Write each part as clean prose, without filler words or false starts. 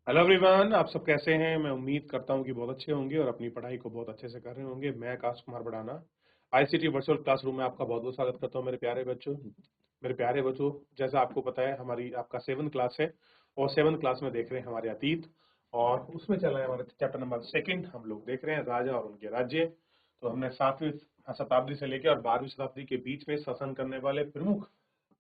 Hello everyone, आप सब कैसे हैं? मैं उम्मीद करता हूं कि बहुत अच्छे होंगे और अपनी पढ़ाई को बहुत अच्छे से कर रहे होंगे। मैं आकाश कुमार बढ़ाना आईसीटी वर्चुअल क्लासरूम में आपका बहुत बहुत स्वागत करता हूं। मेरे प्यारे बच्चों, जैसा आपको पता है हमारी आपका 7th क्लास है और 7th क्लास में देख रहे हैं हमारे अतीत, और उसमें चल रहा है हमारे चैप्टर नंबर 2। हम लोग देख रहे हैं राजा और उनके राज्य। तो हमने 7वीं शताब्दी से लेकर और 12वीं शताब्दी के बीच में शासन करने वाले प्रमुख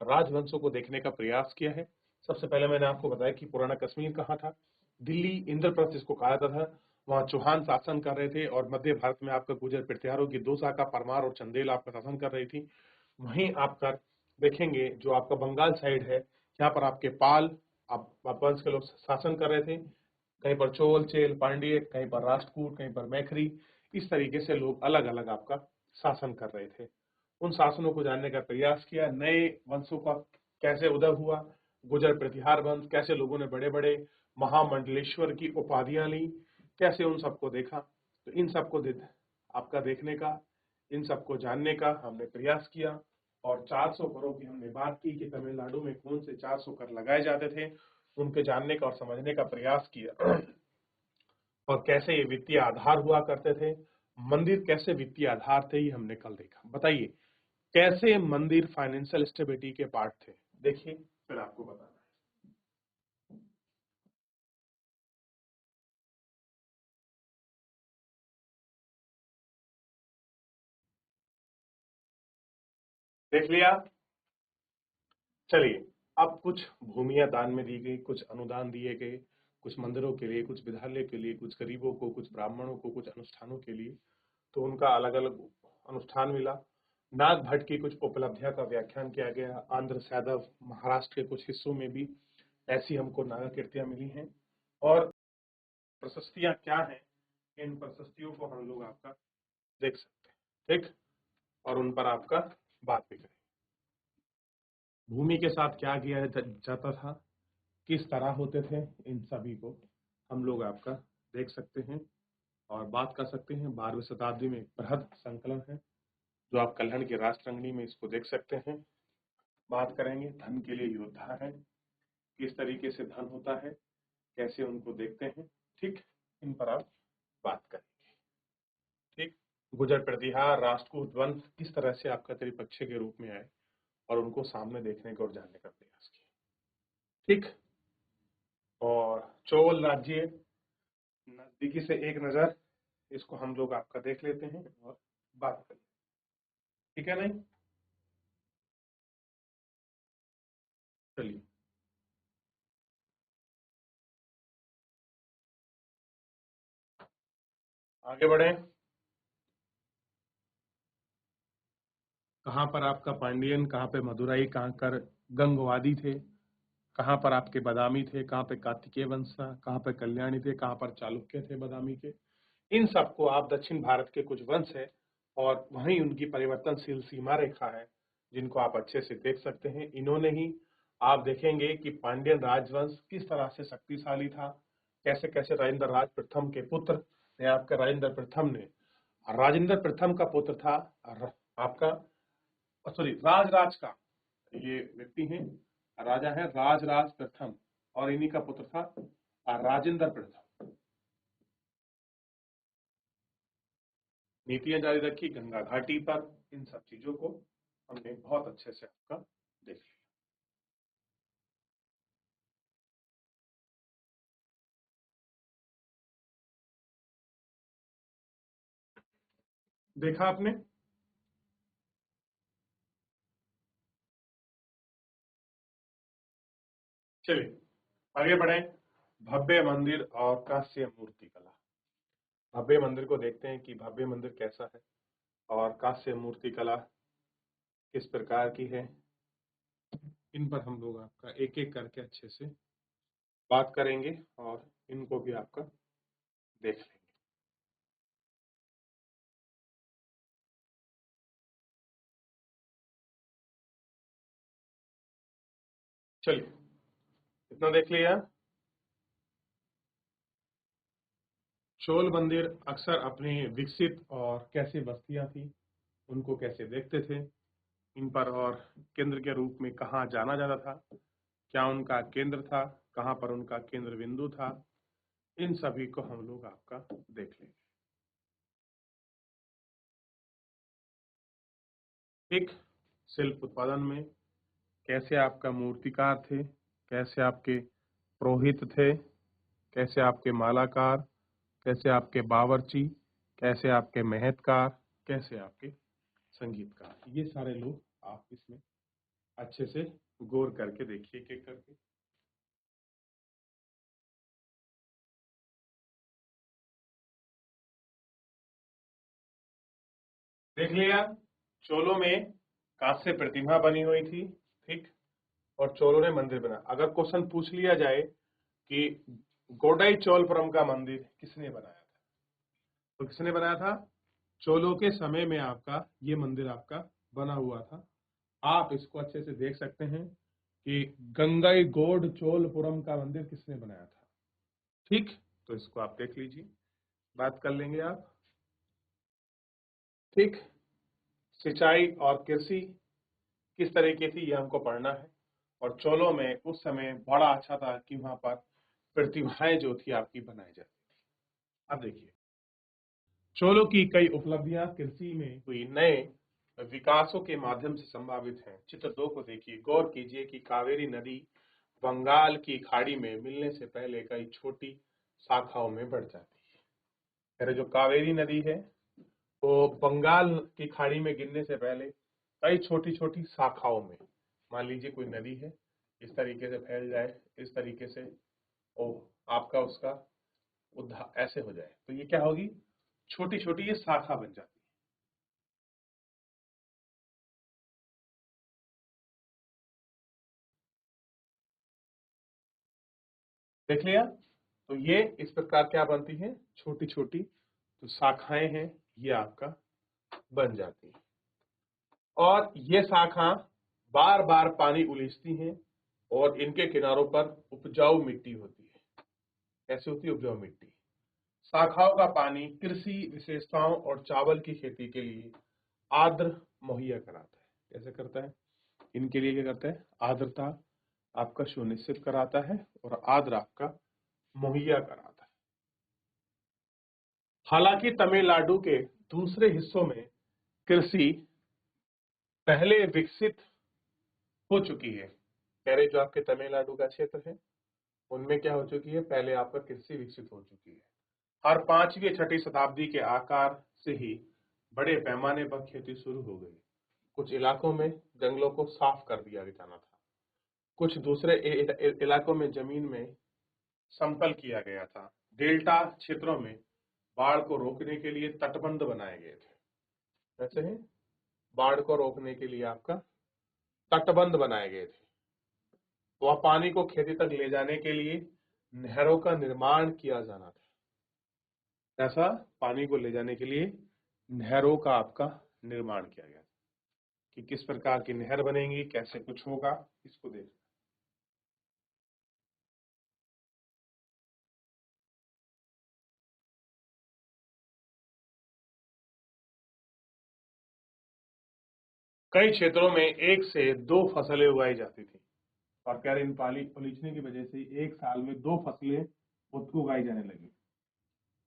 राजवंशों को देखने का प्रयास किया है। सबसे पहले मैंने आपको बताया कि पुराना कश्मीर कहाँ था। दिल्ली इंद्रप्रस्थ जिसको कहा जाता था, वहाँ चौहान शासन कर रहे थे, और मध्य भारत में आपका गुर्जर प्रतिहारों की 2 शाखा परमार और चंदेल आपका शासन कर रही थी। वहीं आपका देखेंगे जो आपका बंगाल साइड है, यहाँ पर आपके पाल आप वंश के लोग शासन कर रहे थे। कहीं पर चोल चेल पांड्य, कहीं पर राष्ट्रकूट, कहीं पर मैखरी, इस तरीके से लोग अलग अलग आपका शासन कर रहे थे। उन शासनों को जानने का प्रयास किया, नए वंशों का कैसे उदय हुआ, गुर्जर प्रतिहार वंश, कैसे लोगों ने बड़े बड़े महामंडलेश्वर की उपाधियां ली, कैसे उन सबको देखा। तो इन सबको आपका देखने का, इन सबको जानने का हमने प्रयास किया। और 400 करों की हमने बात की कि तमिलनाडु में कौन से 400 कर लगाए जाते थे, उनके जानने का और समझने का प्रयास किया। और कैसे ये वित्तीय आधार हुआ करते थे, मंदिर कैसे वित्तीय आधार थे, ये हमने कल देखा। बताइए कैसे मंदिर फाइनेंशियल स्टेबिलिटी के पार्ट थे। देखिए फिर आपको बताना है। देख लिया? चलिए, अब कुछ भूमियां दान में दी गई, कुछ अनुदान दिए गए, कुछ मंदिरों के लिए, कुछ विद्यालय के लिए, कुछ गरीबों को, कुछ ब्राह्मणों को, कुछ अनुष्ठानों के लिए। तो उनका अलग अलग अनुष्ठान मिला। नाग भट्ट की कुछ उपलब्धियां का व्याख्यान किया गया। आंध्र सैदव महाराष्ट्र के कुछ हिस्सों में भी ऐसी हमको नागा कृतियां मिली हैं। और प्रशस्तियां क्या हैं, इन प्रशस्तियों को हम लोग आपका देख सकते हैं, ठीक, और उन पर आपका बात भी करें। भूमि के साथ क्या किया जाता था, किस तरह होते थे, इन सभी को हम लोग आपका देख सकते हैं और बात कर सकते हैं। 12वीं शताब्दी में एक बृहद संकलन है जो आप कल्याण की राष्ट्रंगनी में इसको देख सकते हैं। बात करेंगे धन के लिए योद्धा है, किस तरीके से धन होता है, कैसे उनको देखते हैं, ठीक, इन पर आप बात करेंगे। ठीक, गुर्जर प्रतिहार राष्ट्रकूट वंश किस तरह से आपका त्रिपक्षीय के रूप में आए और उनको सामने देखने का और जानने का प्रयास किया। ठीक, और चोल राज्य नजदीकी से एक नजर इसको हम लोग आपका देख लेते हैं और बात करें, ठीक है नहीं? चलिए आगे बढ़े। कहाँ पर आपका पांडियन, कहाँ पे मदुराई, कहाँ पर गंगवादी थे, कहाँ पर आपके बादामी थे, कहाँ पे कार्तिकेय वंश था, कहाँ पे कल्याणी थे, कहाँ पर चालुक्य थे बादामी के। इन सबको आप दक्षिण भारत के कुछ वंश है और वहीं उनकी परिवर्तनशील सीमा रेखा है जिनको आप अच्छे से देख सकते हैं। इन्होंने ही आप देखेंगे कि पांड्यन राजवंश किस तरह से शक्तिशाली था, कैसे कैसे राजेंद्र राज प्रथम के पुत्र ने आपका राजेंद्र प्रथम का पुत्र था आपका, सॉरी, राज का ये व्यक्ति हैं, राजा है राज प्रथम, और इन्हीं का पुत्र था राजेंद्र प्रथम। नीतियां जारी रखी गंगा घाटी पर। इन सब चीजों को हमने बहुत अच्छे से आपका देख लिया। देखा आपने? चलिए आगे बढ़े। भव्य मंदिर और कांस्य मूर्ति कला। भव्य मंदिर को देखते हैं कि भव्य मंदिर कैसा है और कांस्य मूर्ति कला किस प्रकार की है। इन पर हम लोग आपका एक एक करके अच्छे से बात करेंगे और इनको भी आपका देख लेंगे। चलिए इतना देख लिया। चोल मंदिर अक्सर अपनी विकसित और कैसी बस्तियां थी, उनको कैसे देखते थे, इन पर, और केंद्र के रूप में कहाँ जाना जाता था, क्या उनका केंद्र था, कहाँ पर उनका केंद्र बिंदु था, इन सभी को हम लोग आपका देख लेंगे। ठीक, शिल्प उत्पादन में कैसे आपका मूर्तिकार थे, कैसे आपके पुरोहित थे, कैसे आपके मालाकार, कैसे आपके बावर्ची, कैसे आपके महतकार, कैसे आपके संगीतकार, ये सारे लोग आप इसमें अच्छे से गौर करके देखिए एक एक करके। देख लिया, चोलों में कांस्य प्रतिमा बनी हुई थी। ठीक, और चोलों ने मंदिर बना। अगर क्वेश्चन पूछ लिया जाए कि गोडाई चोलपुरम का मंदिर किसने बनाया था, तो किसने बनाया था? चोलों के समय में आपका ये मंदिर आपका बना हुआ था। आप इसको अच्छे से देख सकते हैं कि गंगाई गोड चोलपुरम का मंदिर किसने बनाया था। ठीक, तो इसको आप देख लीजिए, बात कर लेंगे आप। ठीक, सिंचाई और कृषि किस तरीके थी ये हमको पढ़ना है। और चोलों में उस समय बड़ा अच्छा था कि वहां पर प्रतिभाएं जो थी आपकी बनाई जाती थी। अब देखिए, चोलों की कई उपलब्धियां कृषि में हुई, नए विकासों के माध्यम से संभावित हैं। चित्र 2 को देखिए, गौर कीजिए कि कावेरी नदी बंगाल की खाड़ी में मिलने से पहले कई छोटी शाखाओं में बढ़ जाती है। अरे जो कावेरी नदी है वो बंगाल की खाड़ी में गिरने से पहले कई छोटी छोटी शाखाओं में, मान लीजिए कोई नदी है, इस तरीके से फैल जाए, इस तरीके से, ओ आपका उसका उद्धार ऐसे हो जाए, तो ये क्या होगी? छोटी छोटी ये शाखा बन जाती है। देख लिया, तो ये इस प्रकार क्या बनती है? छोटी छोटी जो शाखाएं हैं ये आपका बन जाती है। और ये शाखा बार बार पानी उलीचती हैं और इनके किनारों पर उपजाऊ मिट्टी होती है। कैसे होती है उपजाऊ मिट्टी? शाखाओं का पानी कृषि विशेषताओं और चावल की खेती के लिए आर्द्र मुहैया कराता है। कैसे करता है? इनके लिए क्या करता है? आर्द्रता आपका सुनिश्चित कराता है और आर्द्र आपका मुहैया कराता है। हालांकि तमिलनाडु के दूसरे हिस्सों में कृषि पहले विकसित हो चुकी है। कह रहे जो आपके तमिलनाडु का क्षेत्र है उनमें क्या हो चुकी है? पहले आपका कृषि विकसित हो चुकी है। हर 5वीं या 6वीं शताब्दी के आकार से ही बड़े पैमाने पर खेती शुरू हो गई। कुछ इलाकों में जंगलों को साफ कर दिया जाना था, कुछ दूसरे इलाकों में जमीन में समतल किया गया था। डेल्टा क्षेत्रों में बाढ़ को रोकने के लिए तटबंध बनाए गए थे। ऐसे ही बाढ़ को रोकने के लिए आपका तटबंध बनाए गए थे। वह पानी को खेती तक ले जाने के लिए नहरों का निर्माण किया जाना था। ऐसा पानी को ले जाने के लिए नहरों का आपका निर्माण किया गया कि किस प्रकार की नहर बनेगी, कैसे कुछ होगा, इसको देख। कई क्षेत्रों में 1 से 2 फसलें उगाई जाती थी और क्या इन पाली उलीचने की वजह से एक साल में 2 फसलें उगाई जाने लगी।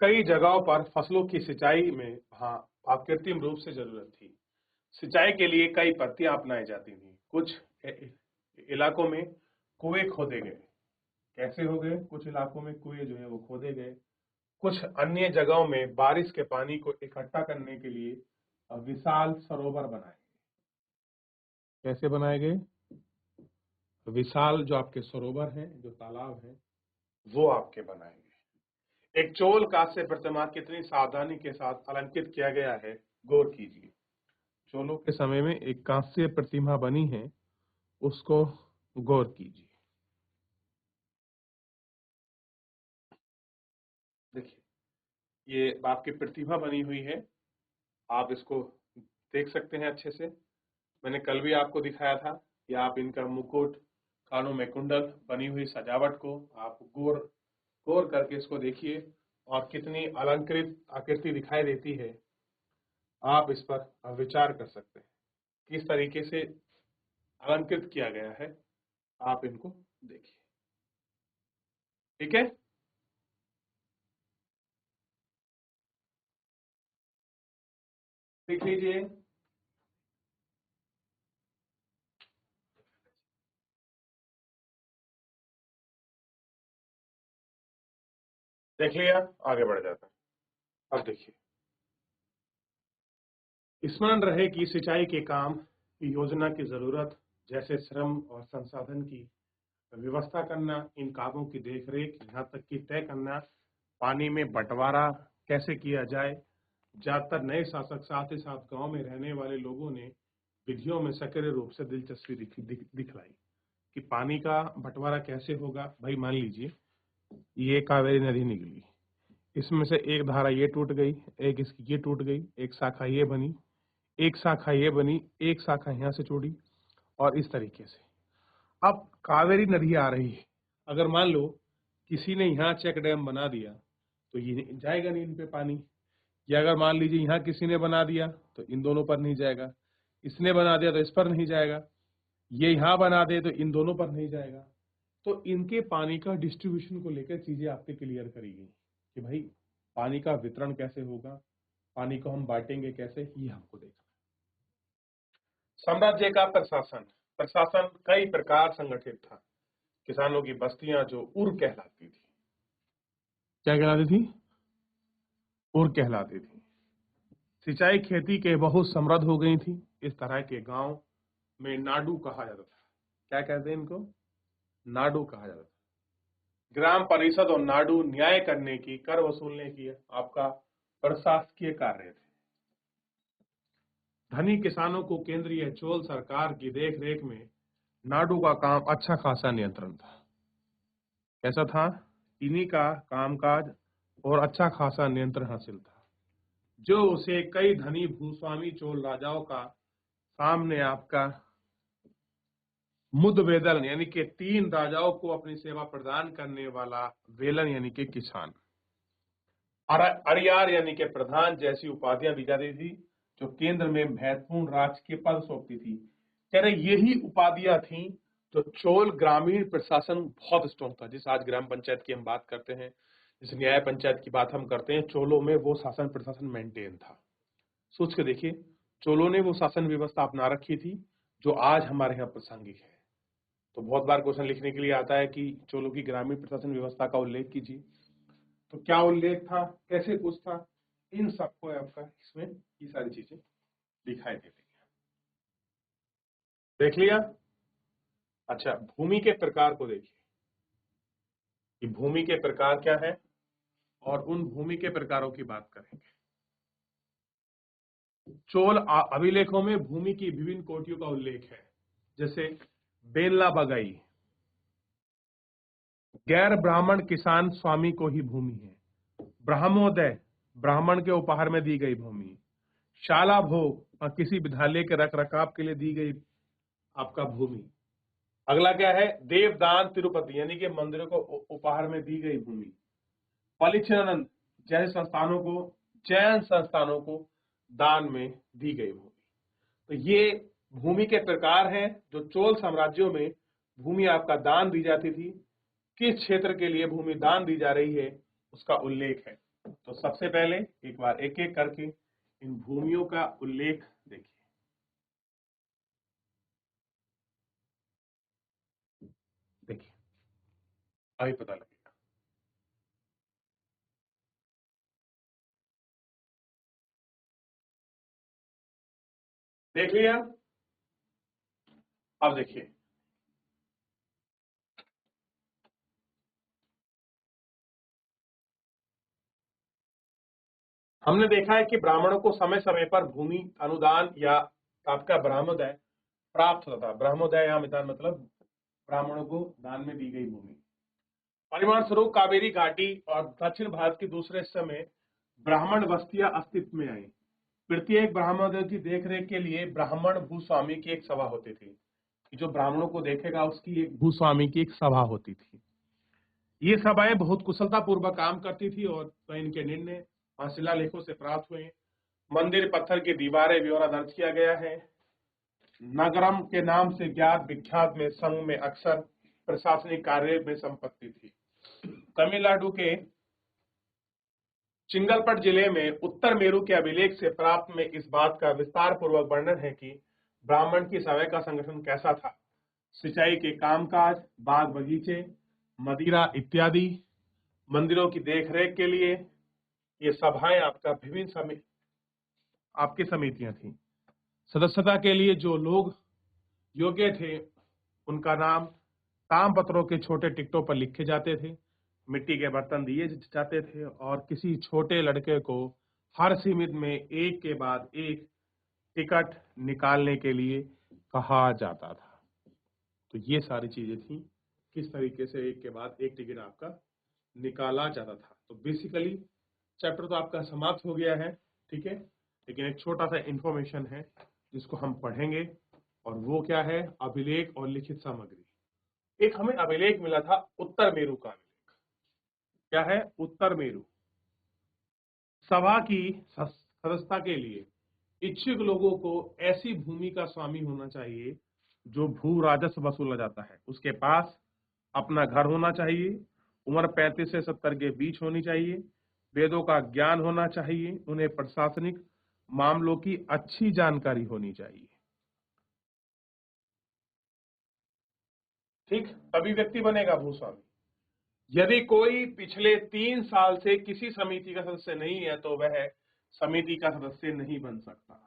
कई जगहों पर फसलों की सिंचाई में हाँ कृत्रिम रूप से जरूरत थी। सिंचाई के लिए कई पद्धतियां अपनाई जाती थी। कुछ इलाकों में कुएं खोदे गए। कैसे हो गए? कुछ इलाकों में कुएं जो है वो खोदे गए। कुछ अन्य जगहों में बारिश के पानी को इकट्ठा करने के लिए विशाल सरोवर बनाए। कैसे बनाए गए? विशाल जो आपके सरोवर हैं, जो तालाब हैं, वो आपके बनाए गए। एक चोल कांस्य प्रतिमा कितनी सावधानी के साथ अलंकृत किया गया है, गौर कीजिए। चोलों के समय में एक कांस्य प्रतिमा बनी है, उसको गौर कीजिए। देखिए, ये आपकी प्रतिभा बनी हुई है, आप इसको देख सकते हैं अच्छे से। मैंने कल भी आपको दिखाया था कि आप इनका मुकुट, कानों में कुंडल, बनी हुई सजावट को आप गौर गौर करके इसको देखिए और कितनी अलंकृत आकृति दिखाई देती है। आप इस पर विचार कर सकते हैं किस तरीके से अलंकृत किया गया है। आप इनको देखिए, ठीक है। देख लीजिए, देख लिया, आगे बढ़ जाता है। अब देखिए, स्मरण रहे कि सिंचाई के काम की योजना की जरूरत, जैसे श्रम और संसाधन की व्यवस्था करना, इन कामों की देखरेख, यहाँ तक कि तय करना पानी में बंटवारा कैसे किया जाए। ज्यादातर नए शासक साथ ही साथ गांव में रहने वाले लोगों ने विधियों में सक्रिय रूप से दिलचस्पी दिखलाई कि पानी का बंटवारा कैसे होगा। भाई मान लीजिए ये कावेरी नदी निकली, इसमें से एक धारा ये टूट गई, एक इसकी ये टूट गई, एक शाखा ये बनी, एक शाखा ये बनी, एक शाखा यहाँ से जुड़ी, और इस तरीके से अब कावेरी नदी आ रही है। अगर मान लो किसी ने यहाँ चेक डैम बना दिया तो ये जाएगा नहीं इन पे पानी, या अगर मान लीजिए यहाँ किसी ने बना दिया तो इन दोनों पर नहीं जाएगा, इसने बना दिया तो इस पर नहीं जाएगा, ये यहाँ बना दे तो इन दोनों पर नहीं जाएगा। तो इनके पानी का डिस्ट्रीब्यूशन को लेकर चीजें आपके क्लियर करी गई कि भाई पानी का वितरण कैसे होगा, पानी को हम बांटेंगे कैसे, ये हमको देखना। साम्राज्य का प्रशासन, प्रशासन कई प्रकार संगठित था। किसानों की बस्तियां जो उर कहलाती थी, क्या कहलाती थी? उर कहलाती थी। सिंचाई खेती के बहुत समृद्ध हो गई थी। इस तरह के गांव में नाडू कहा जाता था। क्या कहते हैं इनको? नाडू कहा जाता था। ग्राम परिषद और नाडू न्याय करने की, कर वसूलने की आपका प्रशासकीय कार्य थे। धनी किसानों को केंद्रीय चोल सरकार की देखरेख में नाडू का काम अच्छा खासा नियंत्रण था। कैसा था? इन्हीं का कामकाज और अच्छा खासा नियंत्रण हासिल था, जो उसे कई धनी भूस्वामी चोल राजाओं का सामने आपका मुदवेदन यानी कि 3 राजाओं को अपनी सेवा प्रदान करने वाला वेलन यानी कि किसान, अरियार यानी कि प्रधान जैसी उपाधियां दी जाती थी, जो केंद्र में महत्वपूर्ण राजकीय पद सौंपती थी। कह रहे यही उपाधियां थी जो चोल ग्रामीण प्रशासन बहुत स्ट्रॉन्ग था। जिस आज ग्राम पंचायत की हम बात करते हैं, जिस न्याय पंचायत की बात हम करते हैं, चोलों में वो शासन प्रशासन मेंटेन था। सोच के देखिए, चोलों ने वो शासन व्यवस्था अपना रखी थी जो आज हमारे यहाँ प्रासंगिक है। तो बहुत बार क्वेश्चन लिखने के लिए आता है कि चोलों की ग्रामीण प्रशासन व्यवस्था का उल्लेख कीजिए। तो क्या उल्लेख था, कैसे कुछ था, इन सबको आपका इसमें ये सारी चीजें दिखाई दे रही है। देख लिया? अच्छा, भूमि के प्रकार को देखिए कि भूमि के प्रकार क्या है, और उन भूमि के प्रकारों की बात करेंगे। चोल अभिलेखों में भूमि की विभिन्न कोटियों का उल्लेख है, जैसे बेलना बगाई, गैर ब्राह्मण किसान स्वामी को ही भूमि है। ब्रह्मोदय, ब्राह्मण के उपहार में दी गई भूमि। शाला भोग, और किसी विद्यालय के रख रखाव के लिए दी गई आपका भूमि। अगला क्या है? देवदान तिरुपति यानी कि मंदिरों को उपहार में दी गई भूमि। पलिछिनानंद जैसे संस्थानों को, जैन संस्थानों को दान में दी गई भूमि। तो ये भूमि के प्रकार हैं जो चोल साम्राज्यों में भूमि आपका दान दी जाती थी। किस क्षेत्र के लिए भूमि दान दी जा रही है उसका उल्लेख है। तो सबसे पहले एक बार एक एक करके इन भूमियों का उल्लेख देखिए। देखिए अभी पता लगेगा। देख लिया? अब देखिए, हमने देखा है कि ब्राह्मणों को समय समय पर भूमि अनुदान या आपका ब्रह्मोदय प्राप्त होता था। ब्रह्मोदय या मितान मतलब ब्राह्मणों को दान में दी गई भूमि। परिमाण स्वरूप कावेरी घाटी और दक्षिण भारत के दूसरे हिस्से में ब्राह्मण बस्तियां अस्तित्व में आई। प्रत्येक ब्राह्मण की देखरेख के लिए ब्राह्मण भूस्वामी की एक सभा होती थी। जो ब्राह्मणों को देखेगा उसकी एक भूस्वामी की एक सभा होती थी। ये सभाएं बहुत कुशलता पूर्वक काम करती थी और तो इनके निर्णय शिलालेखों से प्राप्त हुए। मंदिर पत्थर की दीवारें ब्यौरा दर्ज किया गया है। नगरम के नाम से ज्ञात विख्यात में समूह में अक्सर प्रशासनिक कार्य में संपत्ति थी। तमिलनाडु के चिंगलपट जिले में उत्तर मेरु के अभिलेख से प्राप्त में इस बात का विस्तार पूर्वक वर्णन है कि ब्राह्मण की सभा का संगठन कैसा था। सिंचाई के कामकाज, बाग बगीचे, मदिरा इत्यादि, मंदिरों की देखरेख के लिए ये सभाएं आपकी समितियां थी। सदस्यता के लिए जो लोग योग्य थे उनका नाम तामपत्रों के छोटे टिकटों पर लिखे जाते थे, मिट्टी के बर्तन दिए जाते थे और किसी छोटे लड़के को हर सीमित में एक के बाद एक टिकट निकालने के लिए कहा जाता था। तो ये सारी चीजें थी, किस तरीके से एक के बाद एक टिकट आपका निकाला जाता था। तो बेसिकली चैप्टर तो आपका समाप्त हो गया है, ठीक है, लेकिन एक छोटा सा इंफॉर्मेशन है जिसको हम पढ़ेंगे और वो क्या है, अभिलेख और लिखित सामग्री। एक हमें अभिलेख मिला था उत्तर मेरु का अभिलेख। क्या है? उत्तर मेरु। सभा की सदस्यता के लिए इच्छुक लोगों को ऐसी भूमि का स्वामी होना चाहिए जो भू राजस्व वसूला जाता है, उसके पास अपना घर होना चाहिए, उम्र 35 से 70 के बीच होनी चाहिए, वेदों का ज्ञान होना चाहिए, उन्हें प्रशासनिक मामलों की अच्छी जानकारी होनी चाहिए। ठीक, तभी व्यक्ति बनेगा भूस्वामी। यदि कोई पिछले 3 साल से किसी समिति का सदस्य नहीं है तो वह समिति का सदस्य नहीं बन सकता।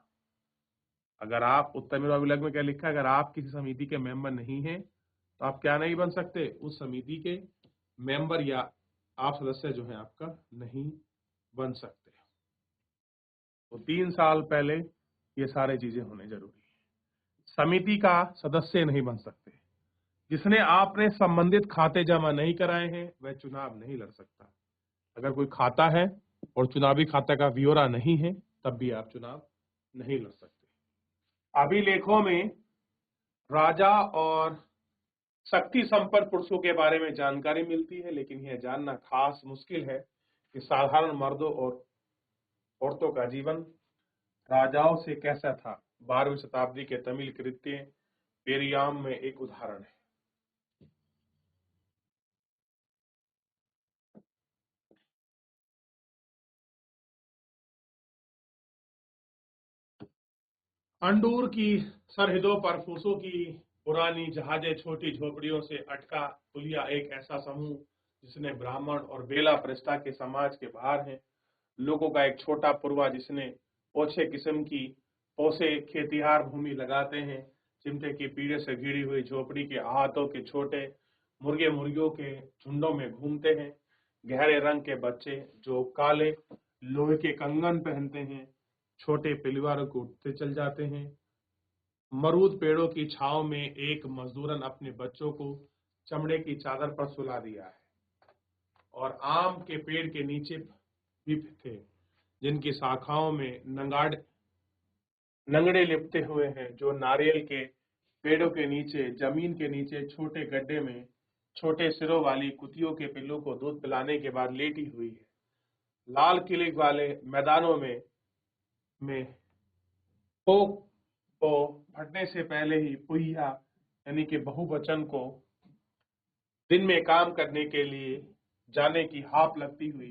अगर आप उत्तर मेरु अभिलेख में क्या लिखा है, अगर आप किसी समिति के मेंबर नहीं हैं तो आप क्या नहीं बन सकते, उस समिति के मेंबर या आप सदस्य जो है आपका नहीं बन सकते। तो 3 साल पहले ये सारे चीजें होने जरूरी है। समिति का सदस्य नहीं बन सकते। जिसने आपने संबंधित खाते जमा नहीं कराए हैं वह चुनाव नहीं लड़ सकता। अगर कोई खाता है और चुनावी खाते का ब्यौरा नहीं है तब भी आप चुनाव नहीं लड़ सकते। अभिलेखों में राजा और शक्ति संपन्न पुरुषों के बारे में जानकारी मिलती है, लेकिन यह जानना खास मुश्किल है कि साधारण मर्दों और औरतों का जीवन राजाओं से कैसा था। 12वीं शताब्दी के तमिल कृत्य पेरियाम में एक उदाहरण है। अंडूर की सरहदों पर फूसों की पुरानी जहाजें छोटी झोपड़ियों से अटका पुलिया एक ऐसा समूह जिसने ब्राह्मण और बेला प्रस्था के समाज के बाहर हैं, लोगों का एक छोटा पुरवा जिसने ओछे किस्म की पोसे खेतिहार भूमि लगाते हैं, चिमटे की पीड़े से घिरी हुई झोपड़ी के आहतों के छोटे मुर्गे मुर्गियों के झुंडों में घूमते हैं, गहरे रंग के बच्चे जो काले लोहे के कंगन पहनते हैं, छोटे परिवारों को उठते चल जाते हैं। मरूद पेड़ों की छांव में एक मजदूरन अपने बच्चों को चमड़े की चादर पर सुला दिया है और आम के पेड़ के नीचे भी थे जिनकी शाखाओं में नंगड़े लिपटे हुए हैं, जो नारियल के पेड़ों के नीचे जमीन के नीचे छोटे गड्ढे में छोटे सिरों वाली कुतियों के पिल्लों को दूध पिलाने के बाद लेटी हुई है। लाल किले वाले मैदानों में पोक को फटने से पहले ही पुहिया यानी कि बहुवचन को दिन में काम करने के लिए जाने की हाप लगती हुई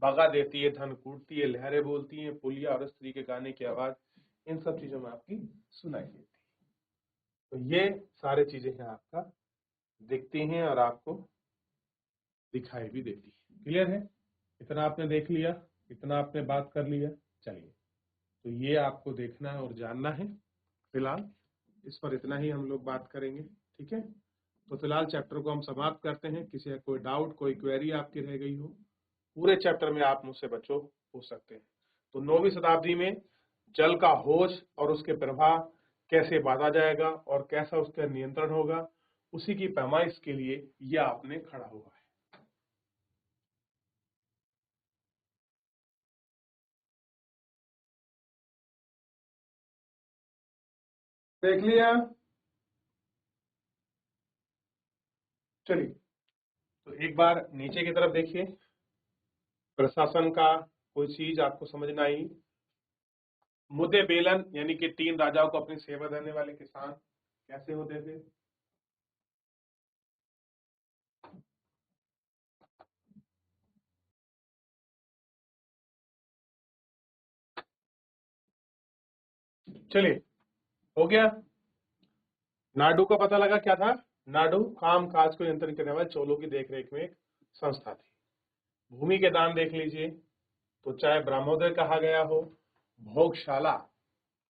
भगा देती है, धन कूटती है, लहरें बोलती हैं, पुलिया और स्त्री के गाने की आवाज इन सब चीजों में आपकी सुनाई देती है। तो ये सारे चीजें हैं आपका दिखती हैं और आपको दिखाई भी देती है। क्लियर है? इतना आपने देख लिया, इतना आपने बात कर लिया। चलिए, तो ये आपको देखना है और जानना है। फिलहाल इस पर इतना ही हम लोग बात करेंगे, ठीक है। तो फिलहाल चैप्टर को हम समाप्त करते हैं। किसी का कोई डाउट, कोई क्वेरी आपकी रह गई हो, पूरे चैप्टर में आप मुझसे बच्चों पूछ सकते हैं। तो 9वीं शताब्दी में जल का होश और उसके प्रवाह कैसे बांधा जाएगा और कैसा उसका नियंत्रण होगा, उसी की पैमाइश के लिए यह आपने खड़ा हुआ है। देख लिया? चलिए, तो एक बार नीचे की तरफ देखिए। प्रशासन का कोई चीज आपको समझ में आई? मुद्दे बेलन यानी कि 3 राजाओं को अपनी सेवा देने वाले किसान कैसे होते थे? चलिए, हो गया। नाडु का पता लगा क्या था? नाडु काम काज को नियंत्रण करने वाले चोलों की देखरेख में एक संस्था थी। भूमि के दान देख लीजिए, तो चाहे ब्रह्मोदय कहा गया हो, भोगशाला,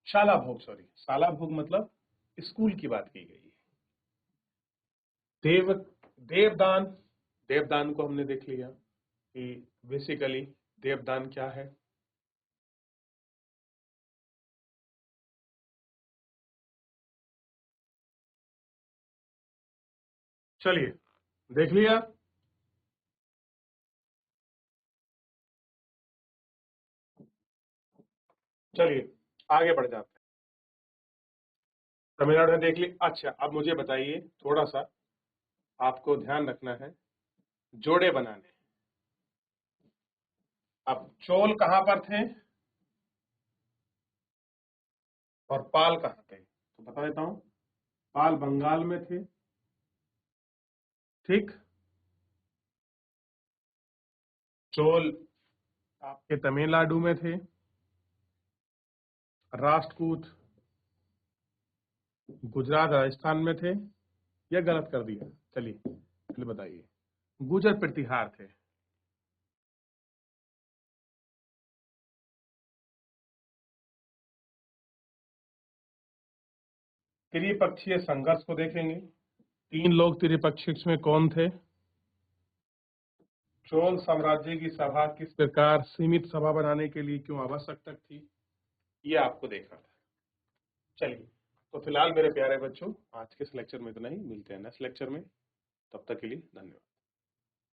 शाला भोग, सॉरी शाला भोग मतलब स्कूल की बात की गई है। देवदान, देवदान को हमने देख लिया कि बेसिकली देवदान क्या है। चलिए, देख लिया। चलिए आगे बढ़ जाते हैं। तमिलनाडु में देख ली। अच्छा, अब मुझे बताइए, थोड़ा सा आपको ध्यान रखना है, जोड़े बनाने। अब चोल कहां पर थे और पाल कहां थे, तो बता देता हूं। पाल बंगाल में थे, ठीक। चोल आपके तमिलनाडु में थे, राष्ट्रकूट गुजरात राजस्थान में थे, या गलत कर दिया? चलिए पहले बताइए। गुजर प्रतिहार थे। त्रिपक्षीय संघर्ष को देखेंगे। 3 लोग त्रिपक्षीय में कौन थे? चोल साम्राज्य की सभा किस प्रकार सीमित सभा बनाने के लिए क्यों आवश्यक थी, ये आपको देखना था। चलिए, तो फिलहाल मेरे प्यारे बच्चों, आज के इस लेक्चर में इतना ही। मिलते हैं नेक्स्ट लेक्चर में, तब तक के लिए धन्यवाद।